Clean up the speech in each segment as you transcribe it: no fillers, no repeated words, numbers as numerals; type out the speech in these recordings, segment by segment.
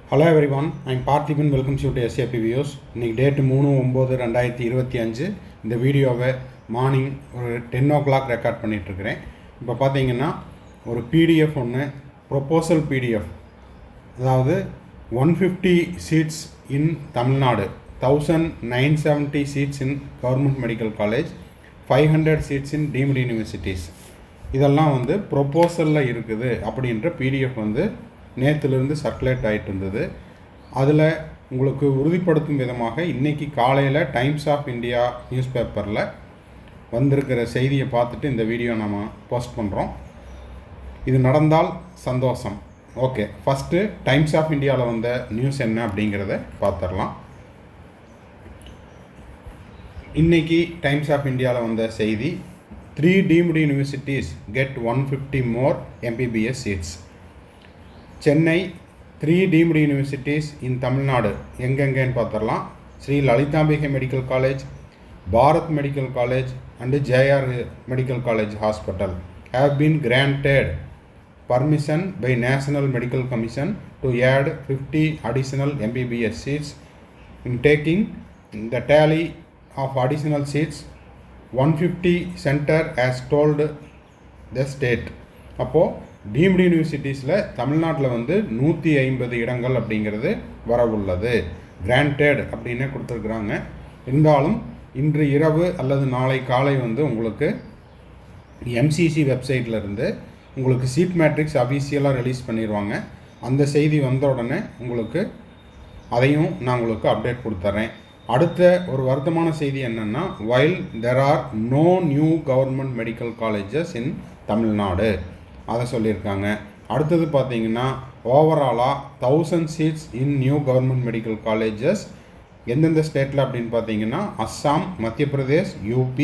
Hello everyone, I'm Parthiban. Welcome to SAP views. இன்றைக்கி date 3/9/2025. இந்த வீடியோவை மார்னிங் ஒரு 10 o'clock ரெக்கார்ட் பண்ணிகிட்ருக்கிறேன். இப்போ பார்த்தீங்கன்னா ஒரு பிடிஎஃப் ஒன்று, ப்ரொப்போசல் பிடிஎஃப், அதாவது 150 சீட்ஸ் இன் தமிழ்நாடு, 1970 சீட்ஸ் இன் கவர்மெண்ட் மெடிக்கல் காலேஜ், 500 சீட்ஸ் இன் டீம்டு யூனிவர்சிட்டிஸ், இதெல்லாம் வந்து ப்ரொப்போசலில் இருக்குது அப்படின்ற பிடிஎஃப் வந்து நேற்றுலேருந்து சர்க்குலேட் ஆகிட்டு இருந்தது. அதில் உங்களுக்கு உறுதிப்படுத்தும் விதமாக இன்றைக்கி காலையில் டைம்ஸ் ஆஃப் இந்தியா நியூஸ் பேப்பரில் வந்திருக்கிற செய்தியை பார்த்துட்டு இந்த வீடியோ நம்ம போஸ்ட் பண்ணுறோம். இது நடந்தால் சந்தோஷம். ஓகே, ஃபஸ்ட்டு டைம்ஸ் ஆஃப் இந்தியாவில் வந்த நியூஸ் என்ன அப்படிங்கிறத பார்த்துடலாம். இன்றைக்கி டைம்ஸ் ஆஃப் இந்தியாவில் வந்த செய்தி, 3 deemed universities get 150 more MBBS seats. Chennai 3 deemed universities in Tamil Nadu எங்கெங்கன்னு பார்த்துடலாம். Sri Lalithambigai medical college, Bharat medical college and JR medical college hospital have been granted permission by National Medical Commission to add 50 additional MBBS seats. In taking the tally of additional seats, 150 center as told the state. அப்போது deemed யூனிவர்சிட்டிஸில் தமிழ்நாட்டில் வந்து 150 இடங்கள் அப்படிங்கிறது வரவுள்ளது. Granted அப்படின்னு கொடுத்துருக்குறாங்க. இருந்தாலும் இன்று இரவு அல்லது நாளை காலை வந்து உங்களுக்கு MCC வெப்சைட்லேருந்து உங்களுக்கு சீட் மேட்ரிக்ஸ் அஃபீஷியலாக ரிலீஸ் பண்ணிடுவாங்க. அந்த செய்தி வந்த உடனே உங்களுக்கு அதையும் நான் உங்களுக்கு அப்டேட் கொடுத்துட்றேன். அடுத்த ஒரு வருத்தமான செய்தி என்னென்னா, while there are no new government medical colleges in Tamil Nadu, அதை சொல்லியிருக்காங்க. அடுத்தது பார்த்தீங்கன்னா, ஓவராலாக 1000 seats in new government medical colleges எந்தெந்த ஸ்டேட்டில் அப்படின்னு பார்த்தீங்கன்னா, அஸ்ஸாம், மத்திய பிரதேஷ், UP,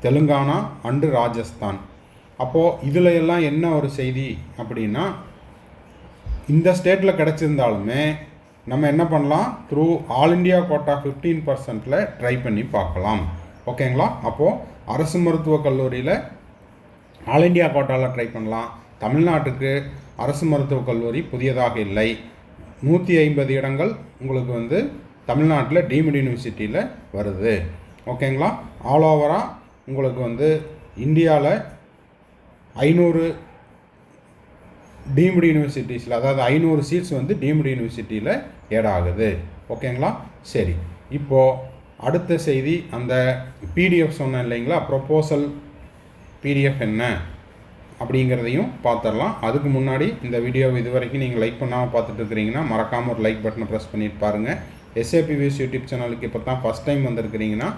தெலுங்கானா அண்டு ராஜஸ்தான். அப்போது இதில் எல்லாம் என்ன ஒரு செய்தி அப்படின்னா, இந்த ஸ்டேட்டில் கிடச்சிருந்தாலுமே நம்ம என்ன பண்ணலாம், த்ரூ ஆல் இண்டியா கோட்டா 15%ல் ட்ரை பண்ணி பார்க்கலாம். ஓகேங்களா? அப்போது அரசு மருத்துவக் கல்லூரியில் ஆல் இண்டியா கோட்டாவில் ட்ரை பண்ணலாம். தமிழ்நாட்டுக்கு அரசு மருத்துவக் கல்லூரி புதியதாக இல்லை. 150 இடங்கள் உங்களுக்கு வந்து தமிழ்நாட்டில் டீம்டு யூனிவர்சிட்டியில் வருது. ஓகேங்களா? ஆல் ஓவராக உங்களுக்கு வந்து இந்தியாவில் 500 டீம்டு யூனிவர்சிட்டிஸில், அதாவது 500 சீட்ஸ் வந்து டீம்டு யூனிவர்சிட்டியில் ஏட் ஆகுது. ஓகேங்களா? சரி, இப்போது அடுத்த செய்தி, அந்த பிடிஎஃப் சொன்னேன் இல்லைங்களா, ப்ரொப்போசல் பிடிஎஃப் என்ன அப்படிங்கிறதையும் பார்த்துடலாம். அதுக்கு முன்னாடி இந்த வீடியோவை இது வரைக்கும் நீங்கள் லைக் பண்ணாமல் பார்த்துட்டு இருக்கிறீங்கன்னா மறக்காமல் ஒரு லைக் பட்டனை ப்ரெஸ் பண்ணிட்டு பாருங்கள். SAP வியூஸ் யூடியூப் சேனலுக்கு இப்போ தான் ஃபஸ்ட் டைம் வந்திருக்கிறீங்கன்னா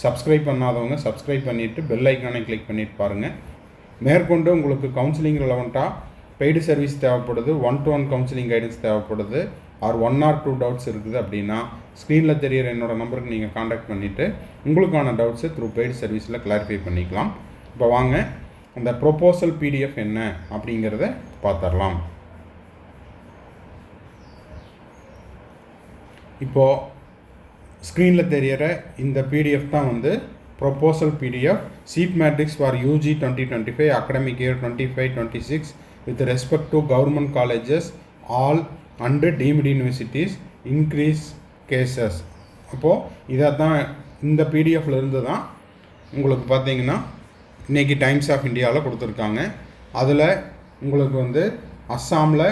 சப்ஸ்கிரைப் பண்ணாதவங்க சப்ஸ்கிரைப் பண்ணிவிட்டு பெல் ஐக்கானை கிளிக் பண்ணிட்டு பாருங்கள். மேற்கொண்டு உங்களுக்கு கவுன்சிலிங் ரெலவெண்ட்டாக பெய்டு சர்வீஸ் தேவைப்படுது, 1-to-1 கவுன்சிலிங் கைடன்ஸ் தேவைப்படுது, ஆர் 1 or 2 டவுட்ஸ் இருக்குது அப்படின்னா ஸ்க்ரீனில் தெரிகிற என்னோடய நம்பருக்கு நீங்கள் காண்டாக்ட் பண்ணிவிட்டு உங்களுக்கான டவுட்ஸை த்ரூ பெய்டு சர்வீஸில் கிளாரிஃபை பண்ணிக்கலாம். இப்போ வாங்க அந்த ப்ரொப்போசல் PDF என்ன அப்படிங்கிறத பார்த்துடலாம். இப்போது ஸ்க்ரீனில் தெரிகிற இந்த PDF தான் வந்து proposal PDF, seat matrix for UG 2025 academic year 25-26 with respect to government colleges all and deemed universities increase cases. அப்போது இதை தான் இந்த பிடிஎஃப்ல இருந்து தான் உங்களுக்கு பார்த்தீங்கன்னா இன்றைக்கி டைம்ஸ் ஆஃப் இந்தியாவில் கொடுத்துருக்காங்க. அதில் உங்களுக்கு வந்து அஸ்ஸாமில்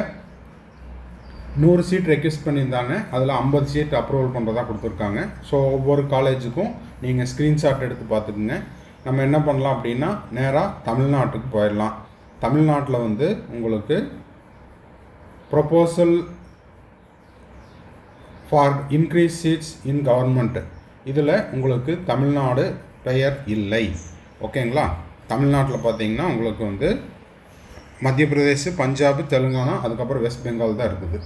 100 சீட் ரெக்வெஸ்ட் பண்ணியிருந்தாங்க, அதில் 50 சீட் அப்ரூவல் பண்ணுறதா கொடுத்துருக்காங்க. ஸோ ஒவ்வொரு காலேஜுக்கும் நீங்கள் ஸ்க்ரீன்ஷாட் எடுத்து பார்த்துக்குங்க. நம்ம என்ன பண்ணலாம் அப்படின்னா, நேராக தமிழ்நாட்டுக்கு போயிடலாம். தமிழ்நாட்டில் வந்து உங்களுக்கு proposal for increase seeds in government, இதில் உங்களுக்கு தமிழ்நாடு பெயர் இல்லை. ஓகேங்களா? தமிழ்நாட்டில் பார்த்தீங்கன்னா உங்களுக்கு வந்து மத்திய பிரதேஷ், பஞ்சாப், தெலுங்கானா, அதுக்கப்புறம் வெஸ்ட் பெங்கால் தான் இருக்குது.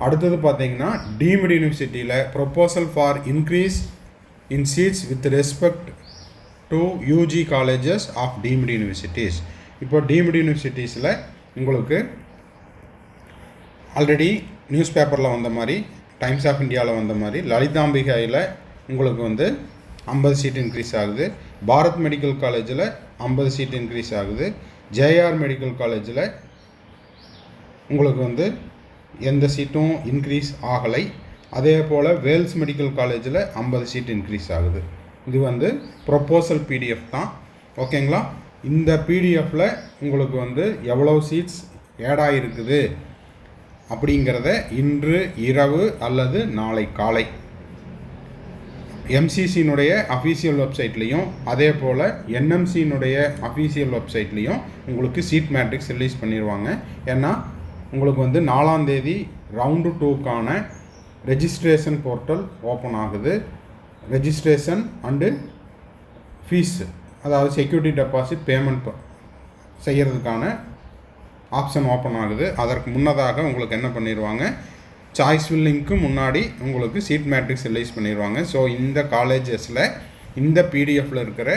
அடுத்தது பார்த்தீங்கன்னா டீம்டு யூனிவர்சிட்டியில் proposal for increase in seats with respect to UG colleges of deemed universities. இப்போ டீம்டு யூனிவர்சிட்டிஸில் உங்களுக்கு ஆல்ரெடி நியூஸ் பேப்பரில் வந்த மாதிரி, டைம்ஸ் ஆஃப் இந்தியாவில் வந்த மாதிரி லலிதாம்பிகையில் உங்களுக்கு வந்து 50 சீட் இன்க்ரீஸ் ஆகுது. பாரத் மெடிக்கல் காலேஜில் 50 சீட் இன்க்ரீஸ் ஆகுது. JR மெடிக்கல் காலேஜில் உங்களுக்கு வந்து எந்த சீட்டும் இன்க்ரீஸ் ஆகலை. அதே போல் வேல்ஸ் மெடிக்கல் காலேஜில் 50 சீட் இன்க்ரீஸ் ஆகுது. இது வந்து ப்ரொப்போசல் பிடிஎஃப் தான். ஓகேங்களா? இந்த பிடிஎஃப்பில் உங்களுக்கு வந்து எவ்வளோ சீட்ஸ் ஆட் ஆகிருக்குது அப்படிங்கிறத இன்று இரவு அல்லது நாளை காலை எம்சிசியினுடைய அஃபீஷியல் வெப்சைட்லேயும் அதே போல் என்எம்சியினுடைய அஃபீஷியல் வெப்சைட்லேயும் உங்களுக்கு சீட் மேட்ரிக்ஸ் ரிலீஸ் பண்ணிடுவாங்க. ஏன்னா உங்களுக்கு வந்து 4ஆம் தேதி ரவுண்டு 2க்கான ரெஜிஸ்ட்ரேஷன் போர்ட்டல் ஓப்பன் ஆகுது. ரெஜிஸ்ட்ரேஷன் அண்டு ஃபீஸ், அதாவது செக்யூரிட்டி டெபாசிட் பேமெண்ட் செய்கிறதுக்கான ஆப்ஷன் ஓப்பன் ஆகுது. அதற்கு முன்னதாக உங்களுக்கு என்ன பண்ணிடுவாங்க, சாய்ஸ் ஃபில்லிங்க்கு முன்னாடி உங்களுக்கு சீட் மேட்ரிக்ஸ் ரிலீஸ் பண்ணிடுவாங்க. ஸோ இந்த காலேஜஸில் இந்த பிடிஎஃப்பில் இருக்கிற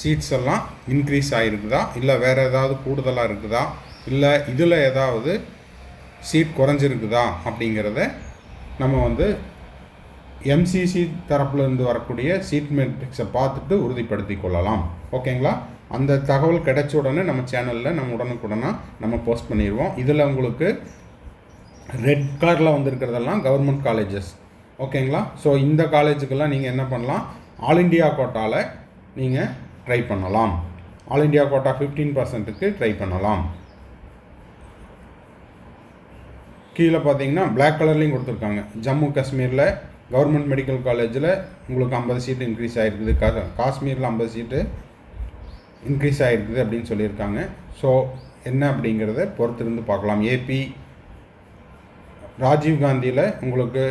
சீட்ஸ் எல்லாம் இன்க்ரீஸ் ஆகிருக்குதா, இல்லை வேறு ஏதாவது கூடுதலாக இருக்குதா, இல்லை இதில் ஏதாவது சீட் குறைஞ்சிருக்குதா அப்படிங்கிறத நம்ம வந்து எம்சிசி தரப்புலேருந்து வரக்கூடிய சீட் மேட்ரிக்ஸை பார்த்துட்டு உறுதிப்படுத்தி கொள்ளலாம். ஓகேங்களா? அந்த தகவல் கிடைச்ச உடனே நம்ம சேனலில் நம்ம உடனுக்குடனாக நம்ம போஸ்ட் பண்ணிடுவோம். இதில் உங்களுக்கு ரெட் கார்டில் வந்திருக்கிறதெல்லாம் கவர்மெண்ட் காலேஜஸ். ஓகேங்களா? ஸோ இந்த காலேஜுக்கெல்லாம் நீங்கள் என்ன பண்ணலாம், ஆல் இண்டியா கோட்டாவில் நீங்கள் ட்ரை பண்ணலாம். ஆல் இண்டியா கோட்டா 15%க்கு ட்ரை பண்ணலாம். கீழே பார்த்தீங்கன்னா பிளாக் கலர்லேயும் கொடுத்துருக்காங்க. ஜம்மு காஷ்மீரில் கவர்மெண்ட் மெடிக்கல் காலேஜில் உங்களுக்கு 50 சீட்டு இன்க்ரீஸ் ஆகிருக்குது. காஷ்மீரில் 50 சீட்டு இன்க்ரீஸ் ஆகிருக்குது அப்படின்னு சொல்லியிருக்காங்க. ஸோ என்ன அப்படிங்கிறத பொறுத்திருந்து பார்க்கலாம். ஏபி ராஜீவ்காந்தியில் உங்களுக்கு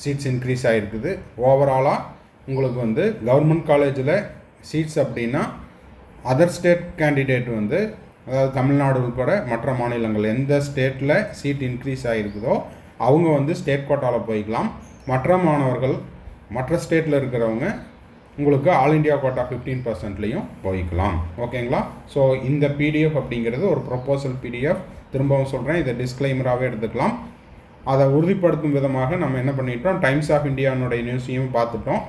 சீட்ஸ் இன்க்ரீஸ் ஆகிருக்குது. ஓவராலாக உங்களுக்கு வந்து கவர்மெண்ட் காலேஜில் சீட்ஸ் அப்படின்னா அதர் ஸ்டேட் கேண்டிடேட் வந்து, அதாவது தமிழ்நாடு உட்பட மற்ற மாநிலங்கள் எந்த ஸ்டேட்டில் சீட் இன்க்ரீஸ் ஆகிருக்குதோ அவங்க வந்து ஸ்டேட் கோட்டாவில் போய்க்கலாம். மற்ற மாணவர்கள் மற்ற ஸ்டேட்டில் இருக்கிறவங்க உங்களுக்கு ஆல் இண்டியா கோட்டா 15%லையும் போய்க்கலாம். ஓகேங்களா? ஸோ இந்த பிடிஎஃப் அப்படிங்கிறது ஒரு ப்ரொப்போசல் பிடிஎஃப். திரும்பவும் சொல்கிறேன், இதை டிஸ்க்ளைமராகவே எடுத்துக்கலாம். அதை உறுதிப்படுத்தும் விதமாக நம்ம என்ன பண்ணிட்டோம், டைம்ஸ் ஆஃப் இந்தியானுடைய நியூஸையும் பார்த்துட்டோம்.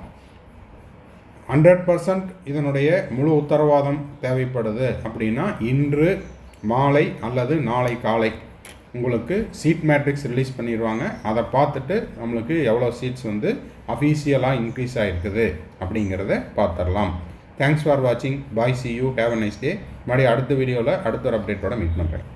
100% இதனுடைய முழு உத்தரவாதம் தேவைப்படுது அப்படின்னா இன்று மாலை அல்லது நாளை காலை உங்களுக்கு சீட் மேட்ரிக்ஸ் ரிலீஸ் பண்ணிடுவாங்க. அதை பார்த்துட்டு நம்மளுக்கு எவ்வளோ சீட்ஸ் வந்து அஃபீஷியலாக இன்க்ரீஸ் ஆகிருக்குது அப்படிங்கிறத பார்த்துடலாம். தேங்க்ஸ் ஃபார் வாட்சிங். Bye, see you, have a nice day. மறுபடியும் அடுத்த வீடியோவில் அடுத்த ஒரு அப்டேட்டோட மீட் பண்ணுறேன்.